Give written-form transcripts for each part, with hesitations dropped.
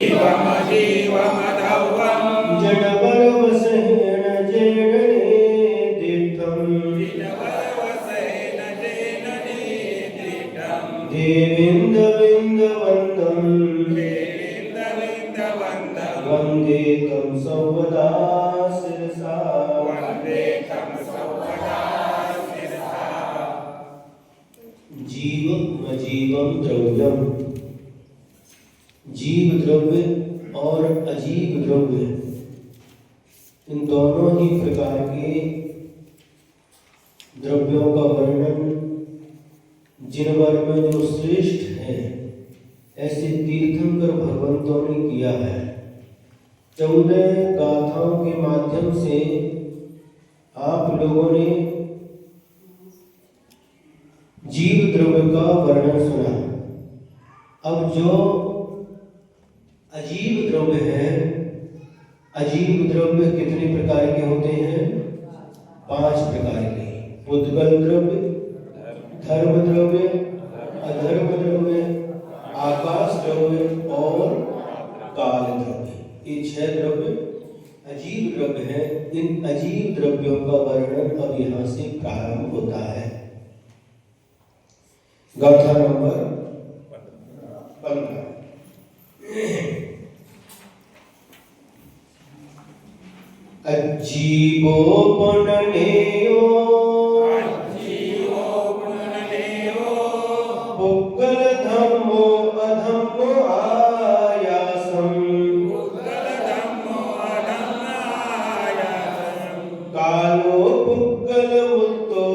जीवमजीवमधौवम् जडवरवसेन जेनने दिष्टम् जिनवरवसेन जेनने दिष्टम् देवेन्द्रविन्दवन्दम् देवेन्द्रविन्दवन्दम् वन्दे तं सर्वदा शिरसा वन्दे तं सर्वदा शिरसा। जीवमजीवं द्रव्यम्। जीव द्रव्य और अजीव द्रव्य, इन दोनों ही प्रकार के द्रव्यों का वर्णन जिनवर में जो श्रेष्ठ है ऐसे तीर्थंकर भगवंतों ने किया है। 14 गाथाओं के माध्यम से आप लोगों ने जीव द्रव्य का वर्णन सुना। अब जो अजीव द्रव्य है, अजीव द्रव्य कितने प्रकार के होते हैं? 5 प्रकार के। उद्गल द्रव्य, धर्म द्रव्य, अधर्म द्रव्य, आकाश द्रव्य और काल द्रव्य। ये 6 द्रव्य अजीव द्रव्य है। इन अजीव द्रव्यों का वर्णन अब यहाँ से प्रारंभ होता है। गाथा नंबर 15। अजीवो पुननेयो पुग्गल धम्मो अधम्मो आयासम् कालो पुग्गल मुक्तो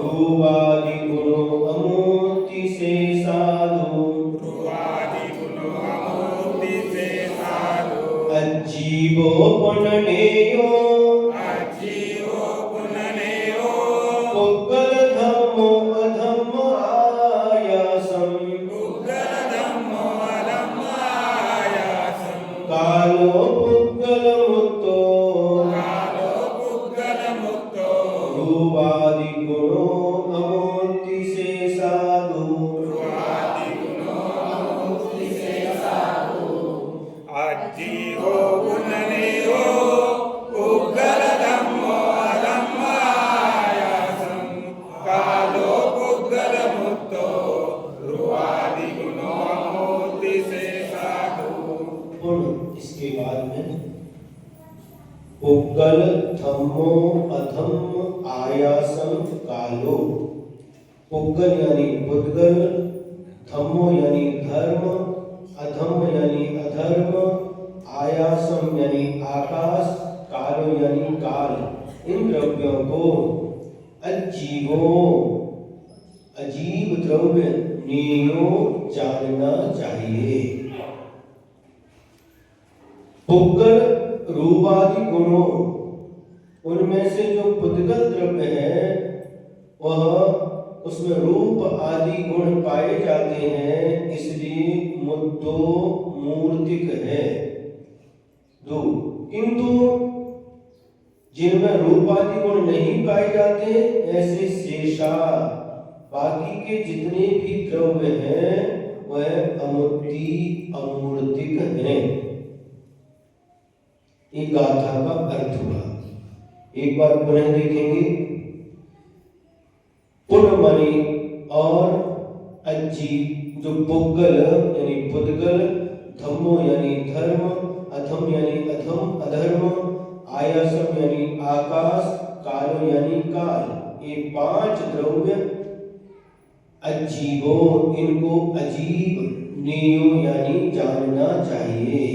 रूवादि गुणो अमूर्ति से साधु अजीवो पुननेयो पुग्गल धम्मो अधम्मो आयासम् कालो पुग्गल मुक्तो रूपादि गुणो अमूर्ति से साधु अजीवो पुननेयो पुग्गल धम्मो अधम्मो आयासम् कालो पुग्गल मुक्तो रूपादि गुणो अमूर्ति से साधु। इसके बाद में पुग्गल धम्मो अधम्म आयासम कालो। पुग्गल यानी पुद्गल, धम्मो यानी धर्म, अधम्म यानी अधर्म, आयासम यानी आकाश, कालो यानी काल। इन द्रव्यों को अजीवो अजीव द्रव्य नेयो जानना चाहिए। पुग्गल रूपादि गुणों, उनमें से जो पुद्गल द्रव्य है वह उसमें रूप आदि गुण पाए जाते हैं, इसलिए मुद्दो मूर्तिक है। 2 किंतु जिनमें रूप आदि गुण नहीं पाए जाते ऐसे शेषा, बाकी के जितने भी द्रव्य हैं वह अमूर्तिक हैं। एक गाथा का अर्थ हुआ। एक बार पुनः देखेंगे। पुनमणि और अजीव, जो पुग्गल यानी पुद्गल, धम्मो यानी धर्म, अधम यानी अधम अधर्म, आयासम यानी आकाश, कालो यानी काल, ये 5 द्रव्य अजीवो, इनको अजीब नेयो यानी जानना चाहिए।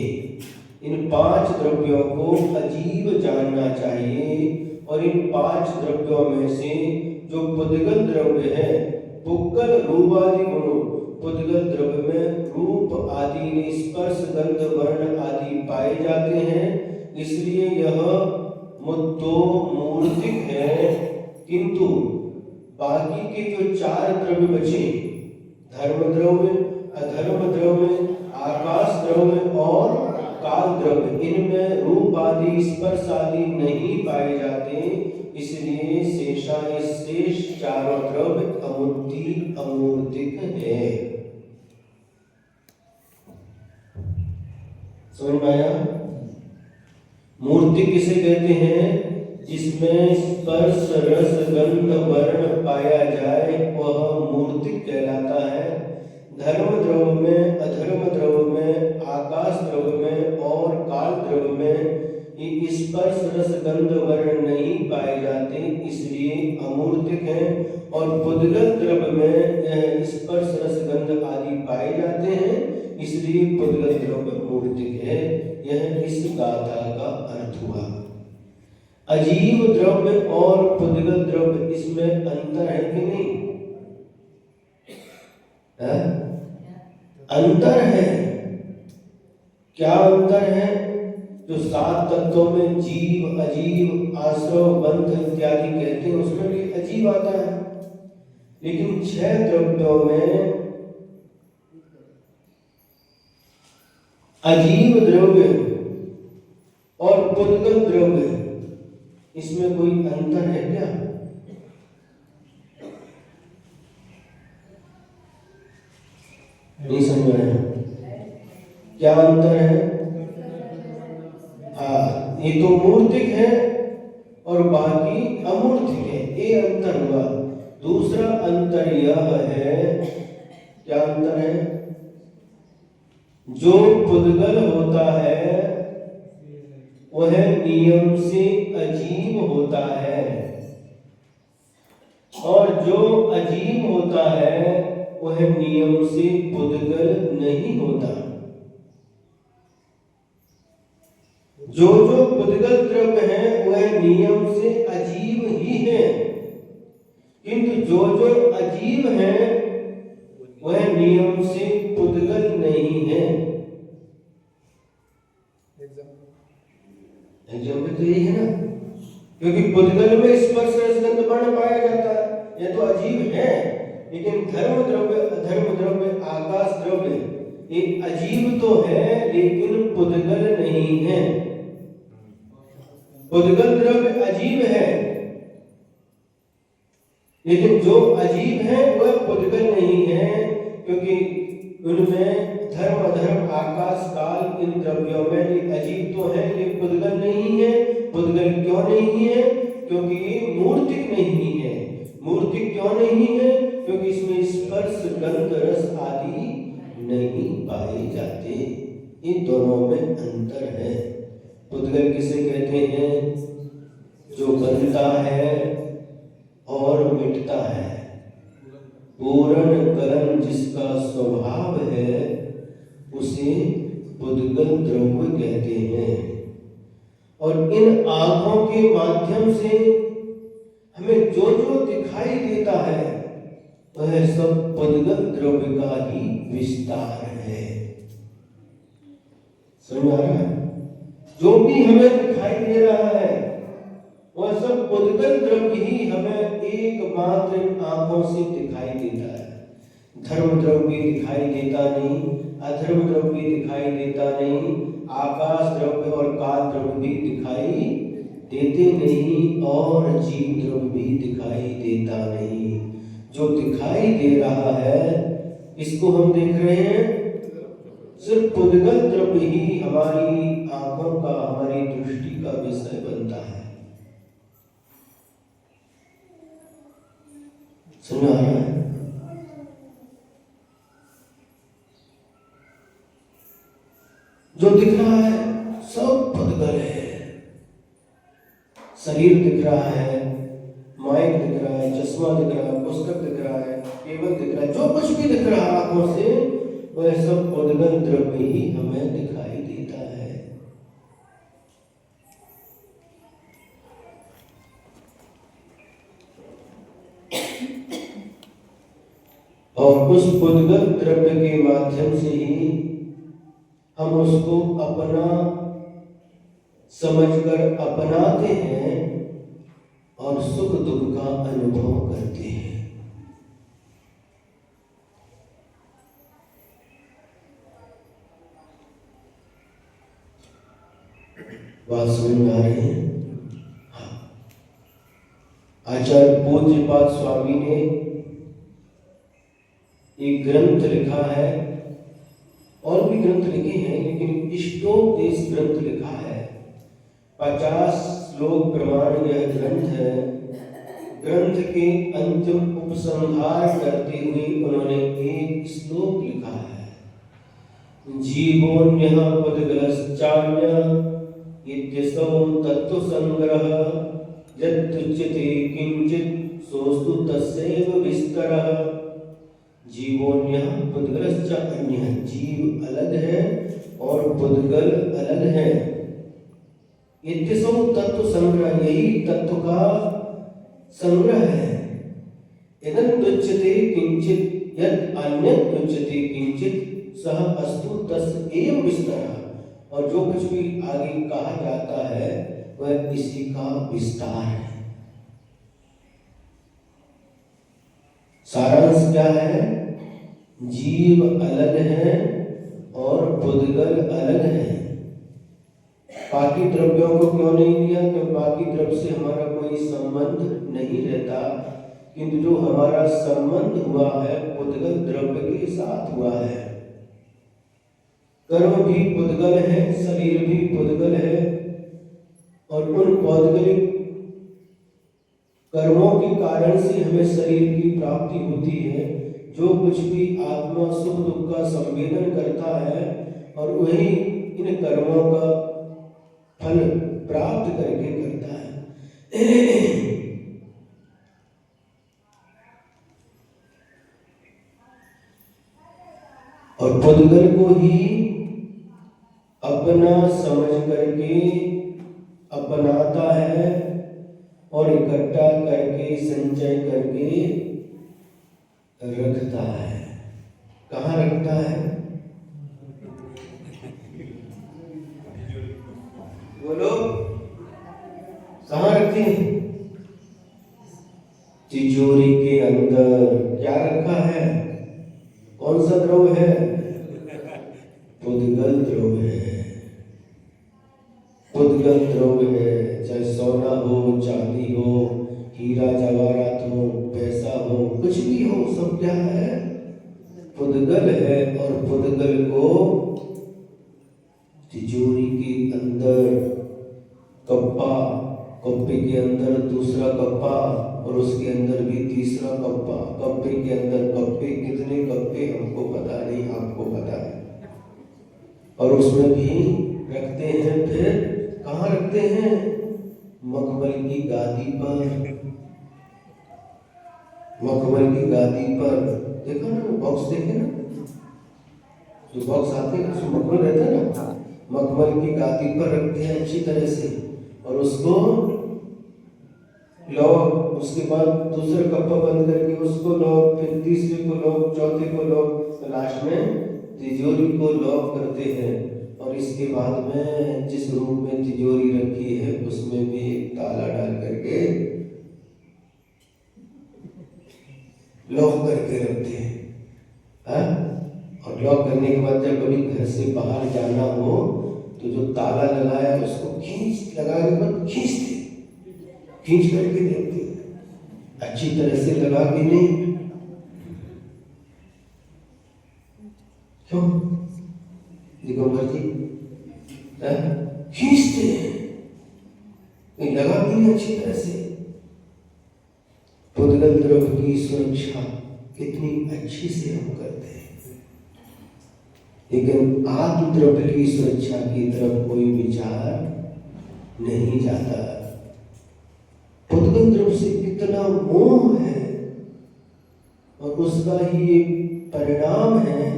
इन 5 द्रव्यों को अजीब जानना चाहिए। और इन 5 द्रव्यों में से जो पुद्गल द्रव्य है, पुग्गल रूपादि गुणों, पुद्गल द्रव्य में रूप आदि स्पर्श गंध वर्ण आदि पाए जाते हैं, इसलिए यह मुद्दो मूर्तिक है। किंतु बाकी के जो 4 द्रव्य बचे, धर्म द्रव्य, अधर्म द्रव्य, आकाश द्रव्य और काल द्रव्य, इनमें रूप आदि स्पर्श आदि नहीं पाए जाते, इसलिए शेष 4 द्रव्य अमूर्तिक है। समझ में आया? मूर्ति किसे कहते हैं? जिसमें स्पर्श रस गंध वर्ण पाया जाए वह मूर्ति कहलाता है। धर्म द्रव्य में, अधर्म द्रव्य में, आकाश द्रव्य में और काल द्रव्य में ये स्पर्श रस गंध वर्ण नहीं पाए जाते, इसलिए अमूर्तिक है। और पुद्गल द्रव्य में स्पर्श रस गंध आदि पाए जाते हैं, इसलिए पुद्गल द्रव्य मूर्तिक है। यह इस गाथा का अर्थ हुआ। अजीव द्रव्य और पुद्गल द्रव्य, इसमें अंतर है कि नहीं? है? अंतर है। क्या अंतर है? जो 7 तत्वों में जीव, अजीव, आश्रव, बंध इत्यादि कहते हैं, उसमें भी अजीव आता है। लेकिन 6 द्रव्यों में अजीव द्रव्य और पुद्गल द्रव्य, इसमें कोई अंतर है क्या? नहीं समझ रहे हैं? क्या अंतर है? हाँ, ये तो मूर्तिक है और बाकी अमूर्तिक है, ये अंतर हुआ। दूसरा अंतर यह है, क्या अंतर है? जो पुद्गल होता है वह नियम से अजीब होता है, और जो अजीब होता है वह नियम से पुद्गल नहीं होता। जो जो पुद्गल द्रव्य है वह नियम से अजीब ही है, किंतु जो जो अजीब है वह नियम से पुद्गल नहीं है। एग्जाम्पल तो यही है ना, क्योंकि पुद्गल में स्पर्श रस गंध वर्ण पाया जाता है, यह तो अजीब है। लेकिन धर्म द्रव्य, अधर्म द्रव्य, आकाश द्रव्य, ये अजीब तो है लेकिन पुद्गल नहीं है। पुद्गल द्रव्य अजीब है, लेकिन जो अजीब है वह पुद्गल नहीं है, क्योंकि उनमें धर्म, अधर्म, आकाश, काल, इन द्रव्यों में ये अजीब तो है, ये पुद्गल नहीं है। पुद्गल क्यों नहीं है? क्योंकि ये मूर्तिक नहीं है। मूर्तिक क्यों नहीं है? क्योंकि इसमें स्पर्श गंध रस आदि नहीं पाए जाते। इन दोनों में अंतर है। पुद्गल किसे कहते हैं? जो बनता है और मिटता है, पूर्ण करण जिसका स्वभाव है उसे पुद्गल द्रव्य कहते हैं। और इन आंखों के माध्यम से हमें जो जो दिखाई देता है वह सब पुद्गल द्रव्य का ही विस्तार है। समझ आ रहा है? जो भी हमें दिखाई दे रहा है वह सब पुद्गल द्रव्य ही हमें एकमात्र आंखों से दिखाई देता है। धर्म द्रव्य दिखाई देता नहीं, अधर्म द्रव्य दिखाई देता नहीं, आकाश द्रव्य और काल द्रव्य भी दिखाई देते नहीं, और जीव द्रव्य भी दिखाई देता नहीं। जो दिखाई दे रहा है इसको हम देख रहे हैं, सिर्फ पुद्गल द्रव्य ही हमारी आंखों का, हमारी दृष्टि का विषय बनता है। सुना है? जो दिख रहा है सब पुद्गल है। शरीर दिख रहा है, माइक दिख रहा है, चश्मा दिख रहा है, पुस्तक दिख रहा है, टेबल दिख रहा है, जो कुछ भी दिख रहा है आंखों से वह सब पुद्गल द्रव्य ही हमें दिखाई देता है। और उस पुद्गल द्रव्य के माध्यम से ही हम उसको अपना समझकर अपनाते हैं और सुख दुख का अनुभव करते हैं। बात समझ में आ रही है? हाँ। आचार्य पूज्यपाद स्वामी ने एक ग्रंथ लिखा है, और भी ग्रंथ लिखे हैं, लेकिन इष्टोपदेश ग्रंथ लिखा है। 50 श्लोक प्रमाण यह ग्रंथ है। ग्रंथ के अंतिम उपसंहार करते हुए उन्होंने एक श्लोक लिखा है, जीवोन्यः पदगलश्चान्य इत्यसौ तत्व संग्रह यदुच्यते किंचित सोस्तु तस्यैव विस्तरः। जीवोन्यः पुद्गलश्च अन्यः, जीव अलग है और पुद्गल अलग है। इत्यसौ तत्व संग्रह, यही तत्व का संग्रह है। यदुच्यते किंचित यद अन्यत् उच्यते किंचित सह अस्तु तस् एव विस्तरः, और जो कुछ भी आगे कहा जाता है वह इसी का विस्तार है। सारांश क्या है? जीव अलग है और पुद्गल अलग है। बाकी द्रव्यों को क्यों नहीं लिया? क्योंकि बाकी द्रव्य से हमारा कोई संबंध नहीं रहता, किंतु जो हमारा संबंध हुआ है पुद्गल द्रव्य के साथ हुआ है। कर्म भी पुद्गल है, शरीर भी पुद्गल है, और उन पौद्गलिक कर्मों के कारण से हमें शरीर की प्राप्ति होती है। जो कुछ भी आत्मा सुख दुख का संवेदन करता है और वही इन कर्मों का फल प्राप्त करके करता है। और पुद्गल को ही अपना समझ करके अपनाता है और इकट्ठा करके संचय करके रखता है। कहाँ रखता है? बोलो, कहाँ रखते हैं? तिजोरी के अंदर क्या रखा है? कौन सा द्रव्य है? पुद्गल द्रव्य है। पुद्गल द्रव्य है, चाहे सोना हो, चांदी हो, हीरा जवाहरात हो, पैसा हो, कुछ भी हो, सब क्या है? पुद्गल है। और पुद्गल को तिजोरी के अंदर कप्पा, कप्पे के अंदर दूसरा कप्पा, और उसके अंदर भी तीसरा कप्पा, कप्पे के अंदर कप्पे, कितने कप्पे हमको पता नहीं, आपको पता है। और उसमें भी रखते हैं। फिर कहाँ रखते हैं? मखमल की गादी पर। मखमल की गादी पर देखो ना, बॉक्स देखे ना, जो बॉक्स आते हैं उसमें मखमल रहता है ना, मखमल की गादी पर रखते हैं अच्छी तरह से, और उसको लॉक, उसके बाद दूसरा कप्पा बंद करके उसको लॉक, फिर तीसरे को लॉक, चौथे को लॉक, लास्ट में तिजोरी को लॉक करते हैं। और इसके बाद में जिस रूम में तिजोरी रखी है उसमें भी एक ताला डाल करके लॉक करके रखते हैं। और लॉक करने के बाद जब कभी घर से बाहर जाना हो तो जो ताला लगाया उसको लगाने के बाद खींच करके देखते हैं, अच्छी तरह से लगा के नहीं। क्यों? दिगंबर जी खींचते हैं, लगा भी नहीं अच्छी तरह से। पुद्गल द्रव्य की सुरक्षा कितनी अच्छी से हम करते हैं, लेकिन आत्म द्रव्य की सुरक्षा की तरफ कोई विचार नहीं जाता। पुद्गल द्रव्य से कितना मोह है और उसका ही एक परिणाम है।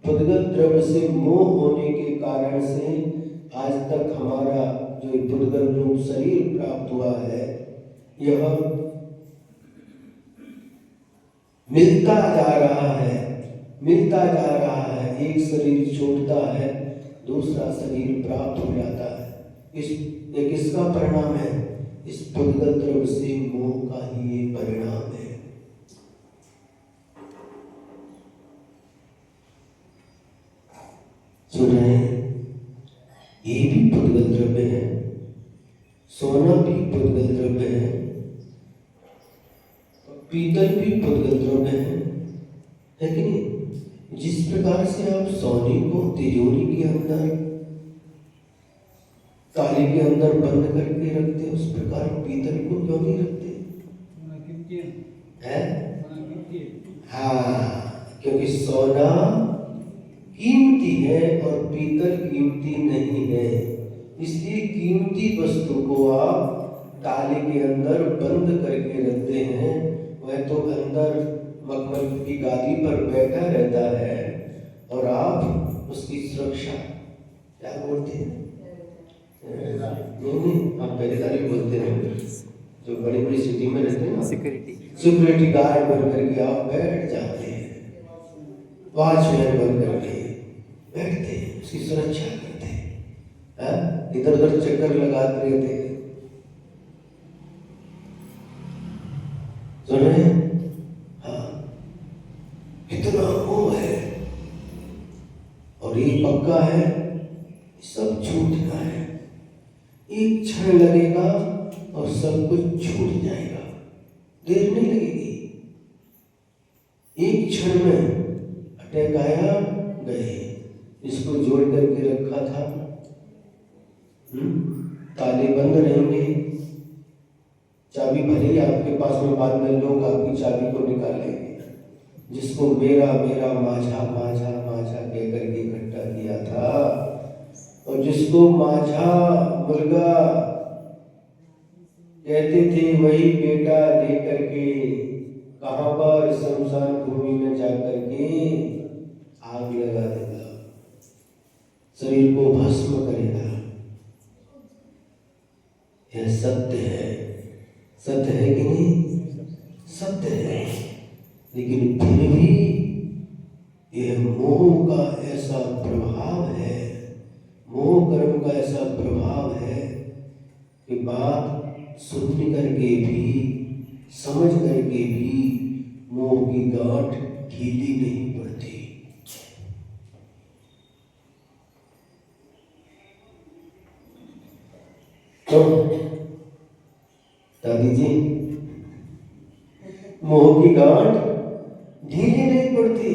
पुद्गल द्रव्य से मोह होने के कारण से आज तक हमारा जो पुद्गल रूप शरीर प्राप्त हुआ है, यह मिलता जा रहा है। एक शरीर छूटता है, दूसरा शरीर प्राप्त हो जाता है। एक इसका परिणाम है, इस पुद्गल द्रव्य से मोह का ही ये परिणाम है। सुन रहे हैं? ये भी पुद्गल द्रव्य है, सोना भी पुद्गल द्रव्य है, पीतल भी पुद्गल द्रव्य है कि नहीं? जिस प्रकार से आप सोने को तिजोरी के अंदर ताले के अंदर बंद करके रखते, उस प्रकार पीतल को क्यों नहीं रखते हैं? हाँ, क्योंकि सोना कीमती है और पीतल कीमती नहीं है, इसलिए कीमती वस्तु को आप ताले के अंदर बंद करके रखते हैं। वह तो अंदर मखमल की गादी पर बैठा रहता है और आप उसकी सुरक्षा क्या बोलते हैं? नहीं, आप पहरेदारी बोलते हैं। जो बड़ी बड़ी सिटी में रहते हैं ना, सिक्योरिटी गार्ड बन करके आप बैठ जाते हैं, वॉचमैन बन करके बैठते हैं, उसकी सुरक्षा करते हैं, इधर उधर चक्कर लगाते रहते हैं। सुन रहे हैं? हाँ, कितना मोह है और ये पक्का है, सब छूटना है। एक क्षण लगेगा और सब कुछ छूट जाएगा, देर नहीं लगेगी। एक क्षण में अटैक आया, गए। इसको जोड़ करके रखा था, ताले बंद रहेंगे, चाबी भले ही आपके पास में, बाद में लोग आपकी चाबी को निकाल लेंगे। जिसको मेरा मेरा माझा माझा माझा कह करके इकट्ठा किया था, और जिसको माझा मुर्गा कहते थे, वही बेटा लेकर के कहां पर शमशान भूमि में जाकर के आग लगा देगा, शरीर को भस्म करेगा। यह सत्य है, सत्य है कि नहीं? सत्य है, लेकिन फिर भी यह मोह का ऐसा प्रभाव है, मोह कर्म का ऐसा प्रभाव है कि बात सुन करके भी, समझ करके भी मोह की गांठ ढीली नहीं पड़ती। तो दादी जी, मोह की गांठ ढीली नहीं पड़ती।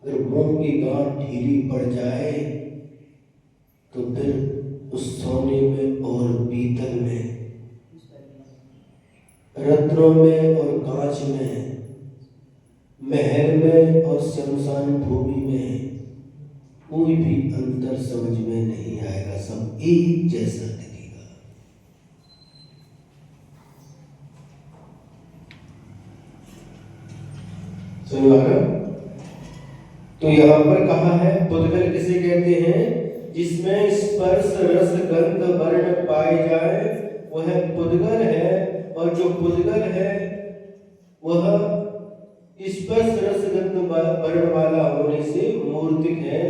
अगर मोह की गांठ ढीली पड़ जाए तो फिर उस सोने में और पीतल में, रत्नों में और कांच में, महल में और शमशान भूमि में कोई भी अंतर समझ में नहीं आएगा, सब एक जैसा दिखेगा। सुन रहा? तो यहां पर कहा है, पुद्गल किसे कहते हैं? जिसमें स्पर्श रस गंध वर्ण पाए जाए वह पुद्गल है। और जो पुद्गल है वह स्पर्श रस गंध वर्ण वाला होने से मूर्तिक है।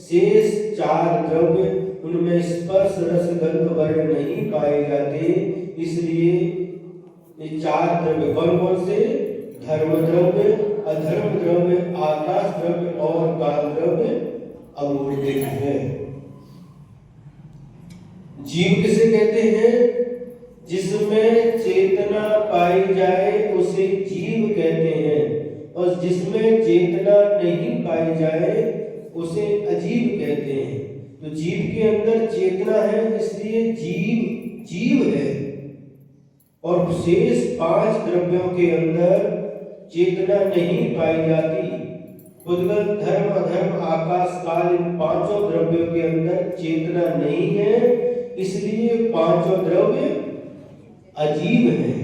शेष चार द्रव्य, उनमें स्पर्श रस गंध वर्ण नहीं पाए जाते, इसलिए ये चार द्रव्य कौन कौन से? धर्म द्रव्य, अधर्म द्रव्य, आकाश द्रव्य और काल द्रव्य अमूर्तिक है। जीव किसे कहते हैं? जिसमें चेतना पाई जाए उसे जीव कहते हैं, और जिसमें चेतना नहीं पाई जाए उसे अजीव कहते हैं। तो जीव के अंदर चेतना है, इसलिए जीव जीव है। और शेष पांच द्रव्यों के अंदर चेतना नहीं पाई जाती। पुद्गल, धर्म, अधर्म, आकाश, काल, इन पांचों द्रव्यों के अंदर चेतना नहीं है, इसलिए पांचों द्रव्य अजीब है।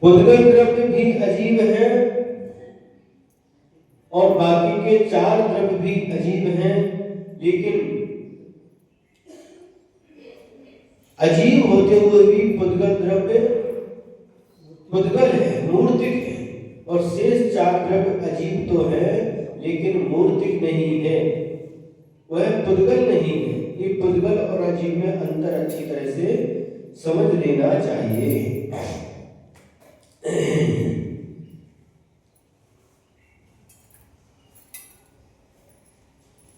पुद्गल द्रव्य भी अजीब है और बाकी के चार द्रव्य भी अजीब हैं, लेकिन अजीब होते हुए भी पुद्गल द्रव्य पुद्गल है, मूर्तिक है। और शेष चार द्रव्य अजीब तो है लेकिन मूर्तिक नहीं है, वह पुद्गल नहीं है। ये पुद्गल और अजीब में अंतर अच्छी तरह से समझ लेना चाहिए।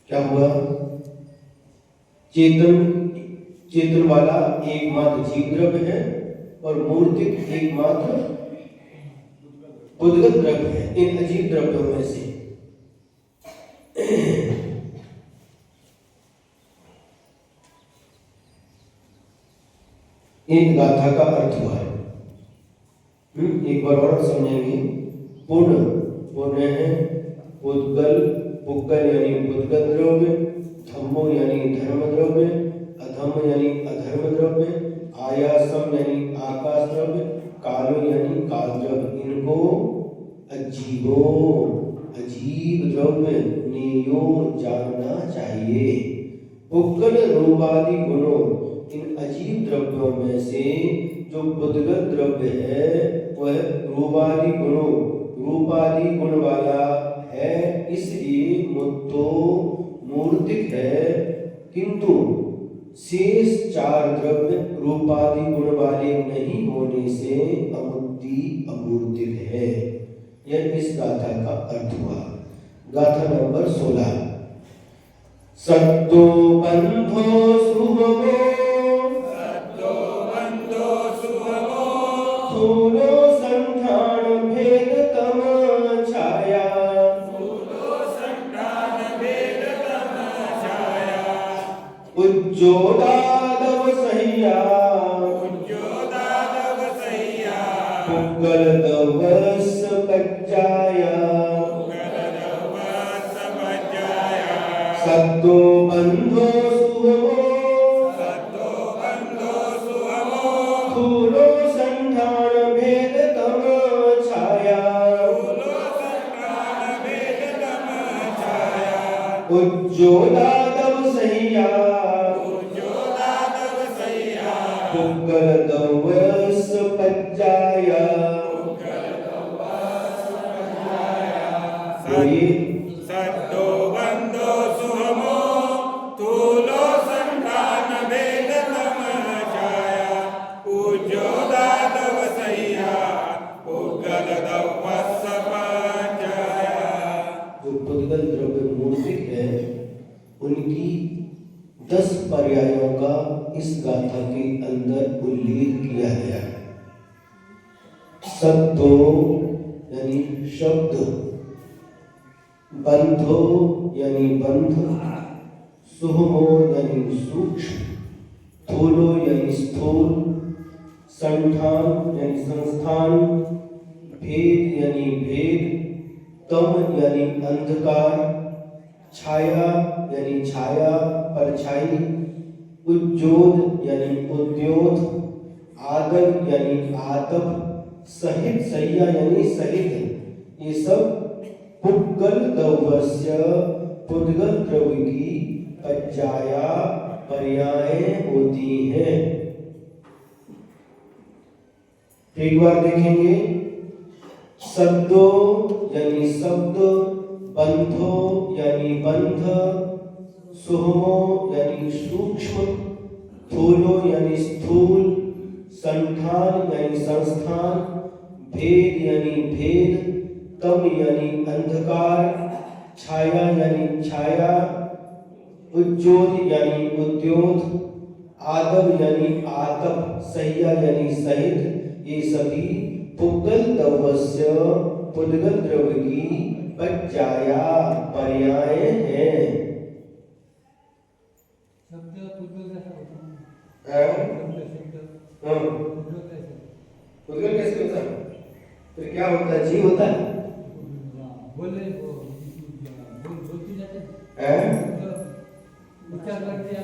क्या हुआ? चेतन वाला एकमात्र जीव द्रव्य है और मूर्तिक एकमात्र पुद्गल द्रव्य है इन अजीब द्रव्यों में से। एक गाथा का अर्थ हुआ है। एक बार और समझेंगे। पुण्य पुण्य है पुद्गल, पुग्गल यानी पुद्गल द्रव्य, धम्मो यानी धर्म द्रव्य, अधम यानी अधर्म द्रव्य, आयासम यानी आकाश द्रव्य, कालो यानी काल द्रव्य। इनको अजीब द्रव्य नियो जानना चाहिए। पुग्गल रूपादि गुणों, इन अजीब द्रव्यों में से जो पुद्गल द्रव्य है वह रूपादि गुण वाला है, इसलिए मुद्दो मूर्तिक है, किंतु शेष चार द्रव्य रूपादि गुण वाले नहीं होने से अमुक्ति अमूर्तिक है। यह इस गाथा का अर्थ हुआ। गाथा नंबर 16। सत्तो बंधो सुभगो स्थूलो संठान भेद तम छाया, उज्जोदादव सहिया, पुग्गल दवस पज्जाया, सत्तो बंधो सुभगो स्थूलो संठान भेद तम छाया, उज्जोदादव सहिया, पुग्गल दवस पज्जाया। सत्तो बंधो सुहमो स्थूलो संठान भेद तम छाया, उज्जोदादव सहिया, पुग्गल दवस पज्जाया। जो पुद्गल द्रव्य मूर्तिक है उनकी 10 पर्यायों का इस गाथा के अंदर उल्लेख किया गया है। सत्तो यानी शब्द, बंधो यानी बंध, सुहमो यानी सूक्ष्म, स्थूलो यानी स्थूल, संठान यानी संस्थान, भेद यानी भेद, तम यानी अंधकार, छाया यानी छाया परछाई, उज्जोत यानी उद्योत, आदव यानी आतप, सहित सहिया यानी सहित। ये सब पुग्गल दवस्य पुद्गल द्रव्य की पज्जाया पर्यायें होती हैं। एक बार देखेंगे। शब्दो यानी शब्द, बंधो यानी बंध, सुहमो यानी सूक्ष्म, स्थूलो यानी स्थूल, संठान यानी संस्थान, भेद यानी भेद, तम यानी अंधकार, छाया यानी छाया, उज्जोत यानी उद्योत, आदव यानी आतप, सहिया यानी सहित। ये सभी पुग्गल दवस्य पुद्गल द्रव्य की पज्जाया पर्यायें हैं। पुद्गल कैसे होता है? फिर क्या होता है? जीव होता है।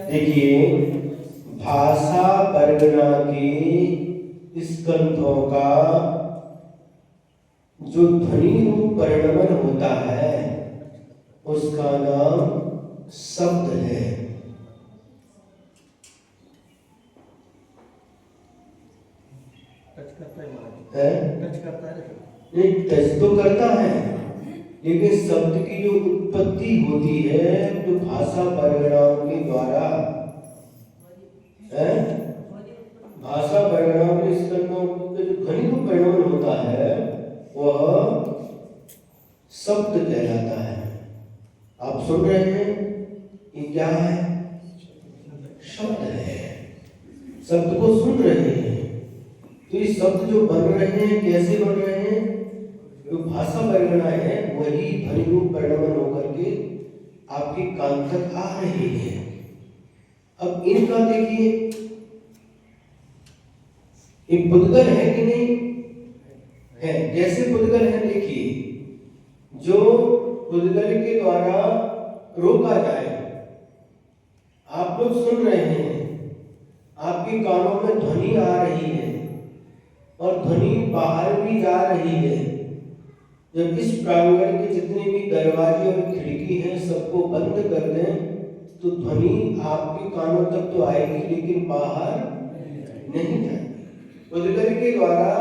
देखिए, भाषा परगना के स्कंधों का जो ध्वनि रूप परिणमन होता है उसका नाम शब्द है। नहीं, टच तो करता है, लेकिन शब्द की जो उत्पत्ति होती है जो भाषा परिगणाओं के द्वारा है, भाषा परिगणाओं के स्कंधों के जो ध्वनि रूप परिणमन होता है वह शब्द कहलाता है। आप सुन रहे हैं, ये क्या है? शब्द है। शब्द को सुन रहे हैं, तो ये शब्द जो बन रहे हैं कैसे बन रहे हैं? जो भाषा वर्णनाएं हैं वही ध्वनि रूप परिणमन होकर के आपके कान तक आ रहे हैं। अब इनका देखिए, एक पुद्गल है कि नहीं है? कैसे पुद्गल है देखिए, जो पुद्गल के द्वारा रोका जाए। आप लोग सुन रहे हैं, आपके कानों में ध्वनि आ रही है और ध्वनि बाहर भी जा रही है। जब इस प्रांगण के जितने भी दरवाजे और खिड़की हैं सबको बंद कर दें तो ध्वनि आपके कानों तक तो आएगी लेकिन बाहर नहीं जाएगी। पुद्गल के द्वारा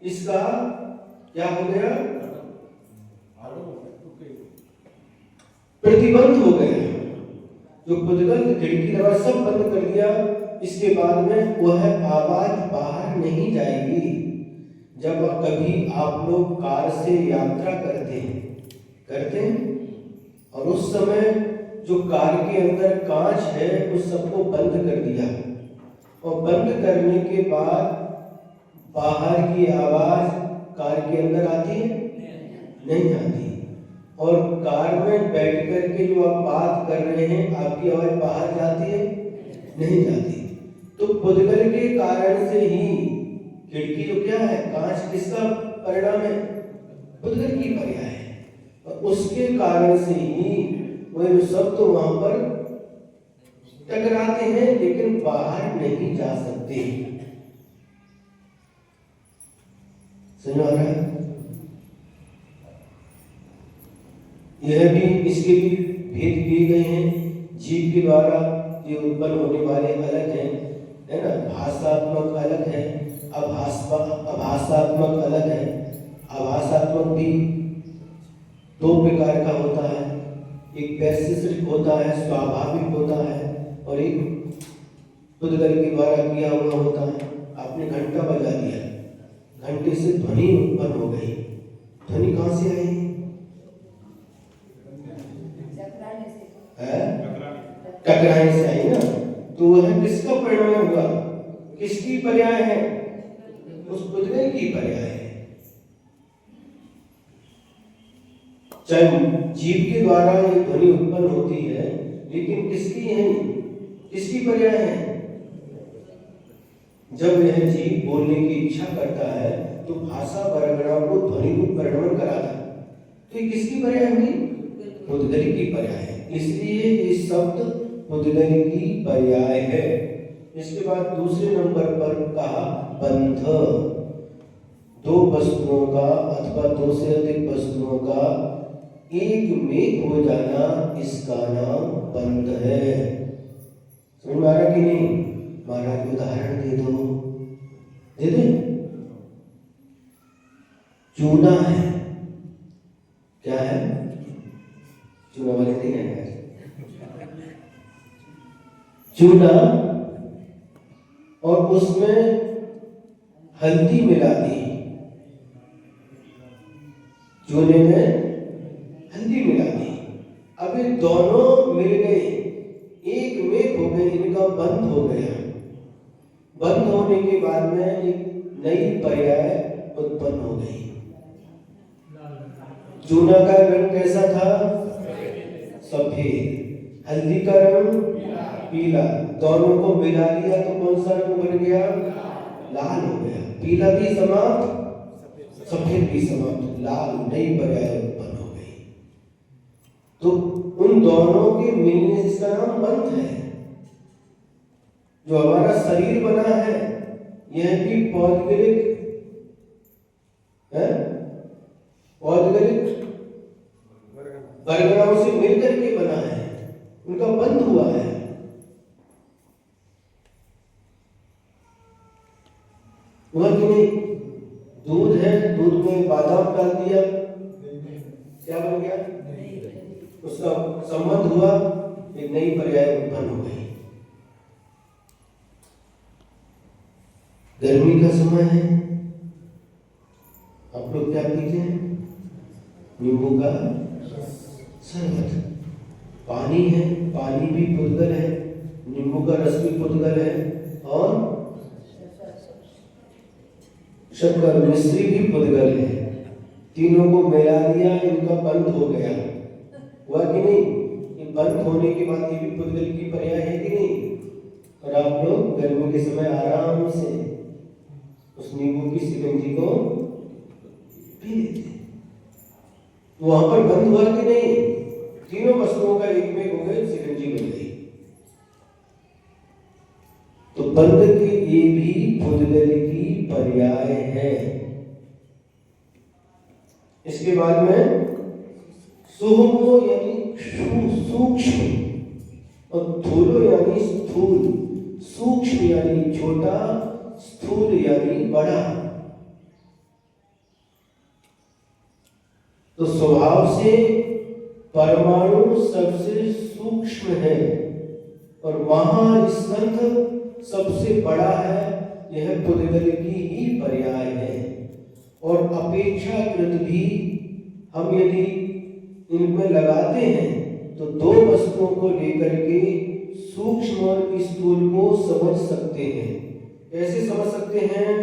इसका क्या हो गया? प्रतिबंध हो गया। जो पुद्गल खिड़की दरवाजा सब बंद कर दिया, इसके बाद में वह आवाज बाहर नहीं जाएगी। जब कभी आप लोग कार से यात्रा करते हैं और उस समय जो कार के अंदर कांच है उस सबको बंद कर दिया और बंद करने के बाद बाहर की आवाज कार के अंदर आती है? नहीं आती। और कार में बैठ कर के जो आप बात कर रहे हैं आपकी आवाज बाहर जाती है? नहीं जाती। तो पुद्गल के कारण से ही खिड़की जो क्या है, कांच किसका परिणाम है? पुद्गल की पर्याय है। और उसके कारण से ही वह सब तो वहां पर टकराते हैं लेकिन बाहर नहीं जा सकते। समझ आ रहा है? यह भी, इसके भी भेद किए गए हैं। जीव के द्वारा ये उत्पन्न होने वाले अलग हैं, है ना? भाषात्मक अलग है, आभासात्मक अलग है। आभासात्मक भी दो प्रकार का होता है, एक वैशेषिक होता है, स्वाभाविक होता है, और एक पुद्गल के द्वारा किया हुआ होता है। आपने घंटा बजा दिया, घंटे से ध्वनि उत्पन्न हो गई। ध्वनि कहां से आई? टकराने से आई ना। तो वह किसका परिणाम हुआ? किसकी पर्याय है? उस पुद्गल की पर्याय है। चाहे जीव के द्वारा ये ध्वनि उत्पन्न होती है लेकिन किसकी है? किसकी पर्याय है? जब यह जीव बोलने की इच्छा करता है तो भाषा परगणा को ध्वनि रूप परिणमन कराता है। तो ये किसकी पर्याय हुई? पुद्गल की पर्याय है। इसलिए ये शब्द पुद्गल की पर्याय है। इसके बाद दूसरे नंबर पर कहा बंध। दो वस्तुओं का अथवा दो से अधिक वस्तुओं का एक में हो जाना, इसका नाम बंध है। समझ में आ रहा कि नहीं? महाराज उदाहरण दे दो। दे दे। चूना है, क्या है? चूना वाले थे क्या? चूना, और उसमें हल्दी मिला दी। चूने में हल्दी मिला दी। अब ये दोनों मिल गए, एक में हो गए, इनका बंध हो गया। बंद होने के बाद में एक नई पर्याय उत्पन्न हो गई। चूना का रंग कैसा था? सफेद। हल्दी का रंग पीला। दोनों को मिला लिया तो कौन सा रंग बन गया? लाल हो गया। पीला भी समाप्त, सफेद भी समाप्त, लाल नई पर्याय उत्पन्न हो गई। तो उन दोनों के मिलने से इसका नाम बंध है। जो हमारा शरीर बना है यह भी पौद्गलिक है, पौद्गलिक वर्गणाओं से मिलकर के बना है, उनका बंध हुआ है। हुआ कि नहीं? दूध है, दूध में बादाम डाल दिया, क्या बन गया? उसका संबंध हुआ, एक नई पर्याय उत्पन्न हो गई। गर्मी का समय है, आप लोग क्या पीते हैं? नींबू का शरबत। पानी है, पानी भी पुद्गल है, नींबू का रस भी पुद्गल है, और शक्कर मिश्री भी पुद्गल है। तीनों को मिला दिया, इनका बंद हो गया, हुआ कि नहीं? ये बंद होने के बाद ये भी पुद्गल की पर्याय है कि नहीं? और आप लोग गर्मी के समय आराम से उस नींबू की शिकंजी को पी लेते, वहां पर बंद हुआ कि नहीं? तीनों वस्तुओं का एक में हो गए, शिकंजी बन गई। तो बंद के ये भी पुद्गल की पर्याय है। इसके बाद में सूक्ष्म यानी सूक्ष्म और थूलो यानी स्थूल। सूक्ष्म यानी छोटा, स्थूल यानी बड़ा। तो स्वभाव से परमाणु सबसे सूक्ष्म है और महास्कंध सबसे बड़ा है। यह पुद्गल की ही पर्याय है। और अपेक्षाकृत भी हम यदि इनमें लगाते हैं तो दो वस्तुओं को लेकर के सूक्ष्म और स्थूल को समझ सकते हैं। कैसे समझ सकते हैं?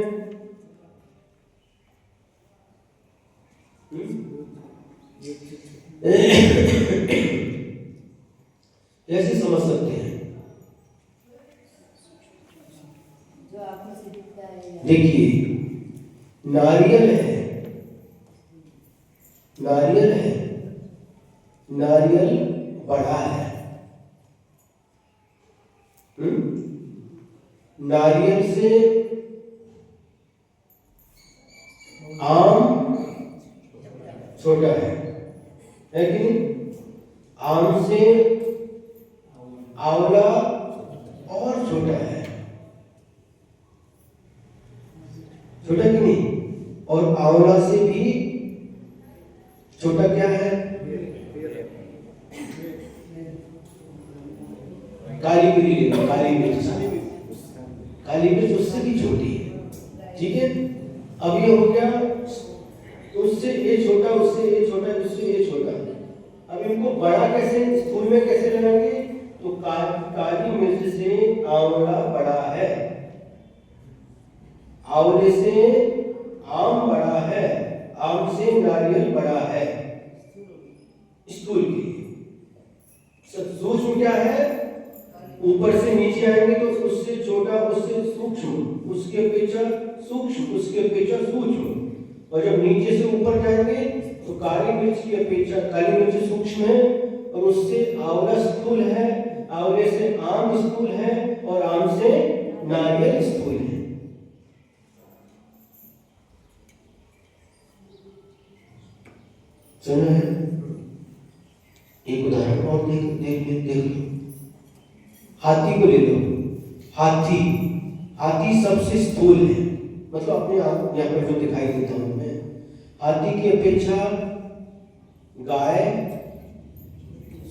कैसे समझ सकते हैं? देखिए, नारियल है, नारियल है, नारियल बड़ा है। नारियल से आम छोटा है कि नहीं? आम से आंवला और छोटा है, छोटा कि नहीं? और आंवला से भी छोटा क्या है? काली मिर्च ले लो, काली मिर्च, काली मिर्च उससे भी छोटी है। ठीक है, अब ये हो गया, उससे ये छोटा, उससे ये छोटा, उससे ये छोटा। अब इनको बड़ा कैसे, स्थूल में कैसे लगाएंगे? तो काली मिर्च से आंवला बड़ा है, आंवले से आम बड़ा है, आम से नारियल बड़ा है। स्थूल की सूक्ष्म क्या है? ऊपर से नीचे आएंगे तो उससे छोटा, उससे सूक्ष्म, उसके अपेक्षा सूक्ष्म, उसके अपेक्षा सूक्ष्म। और जब नीचे से ऊपर जाएंगे तो काली मिर्च की अपेक्षा, काली मिर्च सूक्ष्म है और उससे आंवला स्थूल है, आंवले से आम स्थूल है और आम से नारियल स्थूल है। सुना है? एक उदाहरण और देख लो। हाथी को ले लो। हाथी, हाथी सबसे स्थूल है, मतलब अपने आप यहाँ पर जो दिखाई देता हूं मैं, हाथी की अपेक्षा गाय